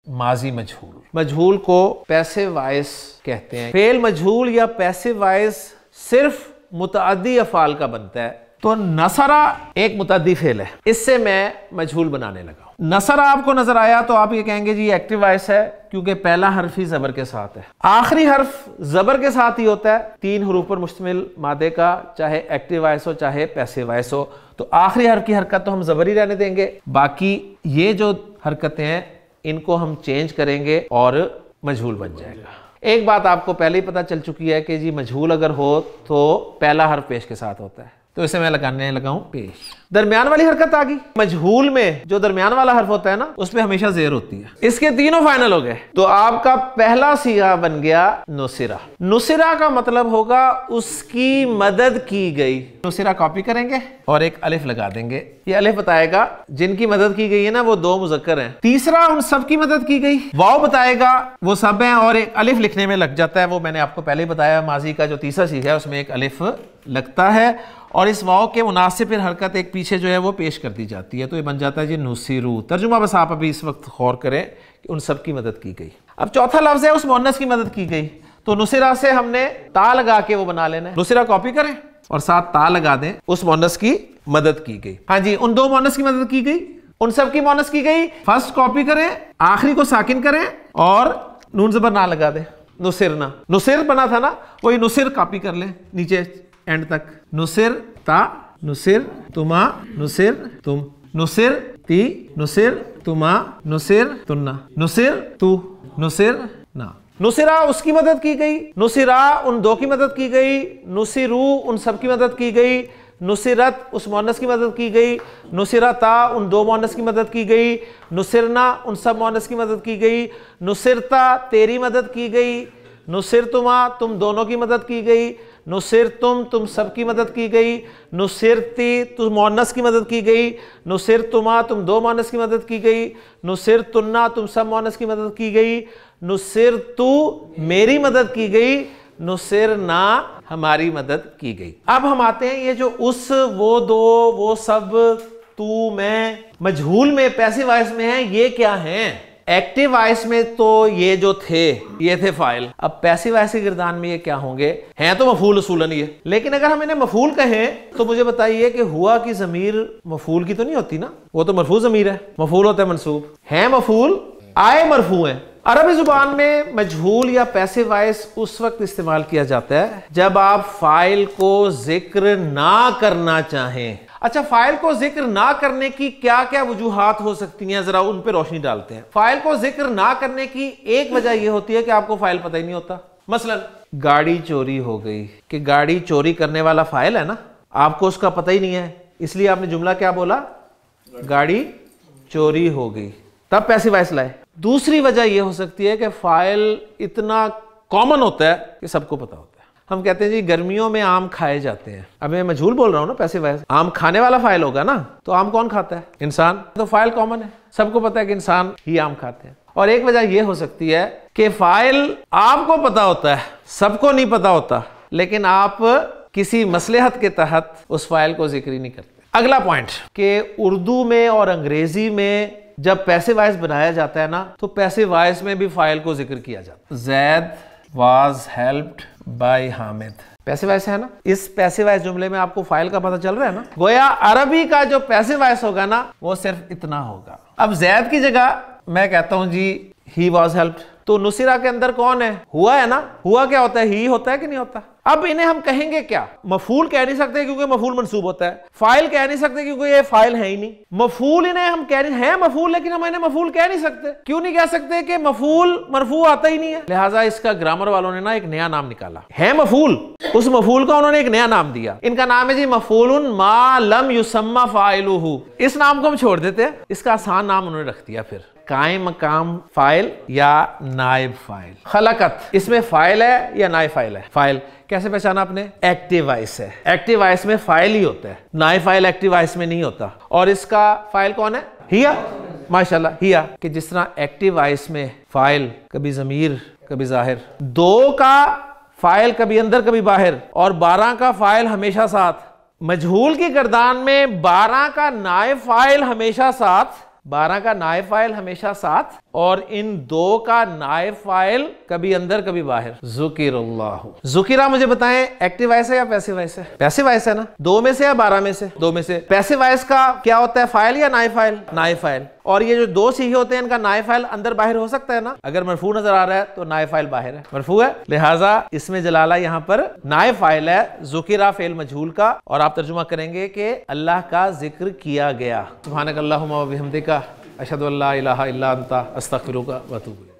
माजी मजहूल। मजहूल को passive voice कहते हैं। फेल मजहूल या पैसिव वॉइस सिर्फ मुतअद्दी अफ़ाल का बनता है। तो नसरा एक मुतअद्दी फेल है, इससे मैं मजहूल बनाने लगा। नसरा आपको नजर आया तो आप ये कहेंगे जी एक्टिव वॉइस है, क्योंकि पहला हर्फ ही जबर के साथ है। आखिरी हर्फ जबर के साथ ही होता है। 3 हरूफ पर मुश्तमिल मादे का, चाहे एक्टिव वॉइस हो चाहे पैसिव वॉइस हो, तो आखिरी हर्फ की हरकत तो हम जबर ही रहने देंगे। बाकी ये जो हरकतें हैं इनको हम चेंज करेंगे और मजहूल बन जाएगा। एक बात आपको पहले ही पता चल चुकी है कि जी मजहूल अगर हो तो पहला हर्फ पेश के साथ होता है, तो इसे मैं लगाने लगा हूं पेश। दरमियान वाली हरकत आ गई। मजहूल में जो दरमियान वाला हर्फ होता है ना, उसमें हमेशा ज़ेर होती है। इसके तीनों फाइनल हो गए, तो आपका पहला सीगा बन गया नुसिरा। नुसिरा का मतलब होगा उसकी मदद की गई। नुसिरा कॉपी करेंगे और एक अलिफ लगा देंगे। ये अलिफ बताएगा जिनकी मदद की गई है ना वो 2 मुज़क्कर हैं। तीसरा उन सब की मदद की गई। वाव बताएगा वो सब हैं और एक अलिफ लिखने में लग जाता है। वो मैंने आपको पहले ही बताया, माजी का जो तीसरा सीगा है उसमें एक अलिफ लगता है और इस वाव के मुनासिब फिर हरकत एक पीछे जो है वो पेश कर दी जाती है, तो ये बन जाता है जी नुसिरू। तर्जुमा बस आप अभी इस वक्त गौर करें कि उन सब की मदद की गई। अब चौथा लफ्ज है उस मुअन्नस की मदद की गई, तो नुसिरा से हमने ता लगा के वो बना लेना है। नुसिरा कॉपी करें और साथ ता लगा दें, उस मुअन्नस की मदद की गई। हाँ जी, उन 2 मुअन्नस की मदद की गई, उन सब की मुअन्नस की गई। फर्स्ट कॉपी करें, आखिरी को साकिन करें और नून ज़बर ना लगा दें। नुसिरना, नुसिर बना था ना, वही नुसिर कॉपी कर लें नीचे एंड तक। नुसिर ता, नुसिर तुमा, नुसिर तुम, नुसिर ती, नुसिर तुमा, नुसिर तुन्ना, नुसिर तू, नुसिर ना। नुसिरा उसकी मदद की गई, नुसिरा उन 2 की मदद की गई, नुसिरू उन सब की मदद की गई, नुसिरत उस मुअन्नस की मदद की गई, नुसिरता उन 2 मुअन्नस की मदद की गई, नुसिरना उन सब मुअन्नस की मदद की गई, नुसिरता तेरी मदद की गई, नुसिरतुमा तुम दोनों की मदद की गई, नुसिर तुम सब की मदद की गई, नुसिरती तुम मुअन्नस की मदद की गई, नुसिर तुमा तुम 2 मुअन्नस की मदद की गई, नुसिर तुन्ना तुम सब मुअन्नस की मदद की गई, नुसिर तू मेरी मदद की गई, नुसिर ना हमारी मदद की गई। अब हम आते हैं ये जो उस, वो, 2, वो सब, तू, मैं, मजहूल में पैसिव वॉइस में है, ये क्या हैं? एक्टिव वॉइस में तो ये जो थे ये थे फाइल। अब पैसिव वॉइस के गिरदान में ये क्या होंगे? हैं तो मफूल उसूलन ये, लेकिन अगर हम इन्हें मफूल कहें तो मुझे बताइए कि हुआ की जमीर मफूल की तो नहीं होती ना, वो तो मरफू जमीर है, मफूल होता है मंसूब। है मफूल, आए मरफू है। अरबी जुबान में मजहूल या पैसिव वॉइस उस वक्त इस्तेमाल किया जाता है जब आप फाइल को जिक्र ना करना चाहें। अच्छा, फाइल को जिक्र ना करने की क्या क्या वजूहात हो सकती हैं, जरा उन पे रोशनी डालते हैं। फाइल को जिक्र ना करने की एक वजह यह होती है कि आपको फाइल पता ही नहीं होता। मसलन गाड़ी चोरी हो गई, कि गाड़ी चोरी करने वाला फाइल है ना, आपको उसका पता ही नहीं है, इसलिए आपने जुमला क्या बोला? गाड़ी चोरी हो गई, तब पैसिव वॉइस लाए। दूसरी वजह यह हो सकती है कि फाइल इतना कॉमन होता है कि सबको पता होता है। हम कहते हैं जी गर्मियों में आम खाए जाते हैं। अब मैं मजहूल बोल रहा हूं ना, पैसिव वॉइस। आम खाने वाला फाइल होगा ना, तो आम कौन खाता है? इंसान। तो फाइल कॉमन है, सबको पता है कि इंसान ही आम खाते हैं। और एक वजह यह हो सकती है कि फाइल आपको पता होता है, सबको नहीं पता होता, लेकिन आप किसी मसलहत के तहत उस फाइल को जिक्र ही नहीं करते। अगला पॉइंट कि उर्दू में और अंग्रेजी में जब पैसिव वॉइस बनाया जाता है ना, तो पैसिव वॉइस में भी फाइल को जिक्र किया जाता है। Zaid was helped by Hamid, passive voice है ना। इस पैसिव वॉइस जुमले में आपको फाइल का पता चल रहा है ना। गोया अरबी का जो पैसिव वॉइस होगा ना, वो सिर्फ इतना होगा। अब ज़ैद की जगह मैं कहता हूं जी ही वाज हेल्प्ड, तो नुसिरा के अंदर कौन है? हुआ है ना। हुआ क्या होता है? ही होता है कि नहीं होता? अब इन्हें हम कहेंगे क्या? मफूल कह नहीं सकते क्योंकि मफूल मंसूब होता है। फाइल कह नहीं सकते क्योंकि ये फाइल है ही नहीं। मफूल इन्हें हम कह रहे हैं मफूल, लेकिन हम इन्हें मफूल कह नहीं सकते। क्यों नहीं कह सकते? कि मफूल मरफू आता ही नहीं है। लिहाजा इसका ग्रामर वालों ने ना एक नया नाम निकाला है मफूल। उस मफूल का उन्होंने एक नया नाम दिया। इनका नाम है जी मफूलुन मा लम युसम्मा फाइलुहु। इस नाम को हम छोड़ देते हैं, इसका आसान नाम उन्होंने रख दिया फिर कायम मकाम फाइल या नाइब फाइल। खलकत, इसमें फाइल है या नाइब फाइल है? फाइल। कैसे पहचाना आपने? एक्टिव वॉइस है, एक्टिव वॉइस में फाइल ही होता है, नाइब फाइल एक्टिव वॉइस में नहीं होता। और इसका फाइल कौन है? हिया। माशाल्लाह, हिया। कि जिस तरह एक्टिव वॉइस में फाइल कभी जमीर कभी जाहिर, 2 का फाइल कभी अंदर कभी बाहर, और 12 का फाइल हमेशा साथ। मजहूल की गर्दान में 12 का नाइब फाइल हमेशा साथ, 12 का नायब फाइल हमेशा साथ, और इन 2 का नायब फाइल कभी अंदर कभी बाहर। ज़ुकिरुल्लाहु। ज़ुकिरा मुझे बताएं एक्टिव वॉइस है या पैसिव वॉइस है? पैसिव वॉइस है ना। 2 में से या 12 में से? 2 में से। पैसिव वॉइस का क्या होता है, फाइल या नायब फाइल? नायब फाइल। और ये जो 2 सीखे होते हैं इनका नायब फाइल अंदर बाहर हो सकता है ना। अगर मरफू नजर आ रहा है तो नायब फाइल बाहर है, मरफू है, लिहाजा इसमें जलाला यहाँ पर नायब फाइल है ज़ुकिरा फेल मजहूल का, और आप तर्जुमा करेंगे कि अल्लाह का जिक्र किया गया। सुब्हानक अल्लाहुम्मा व बिहम्दिका अशहदु अल्ला इलाहा इल्ला अंता अस्तगफिरुका व अतूबु इलैक।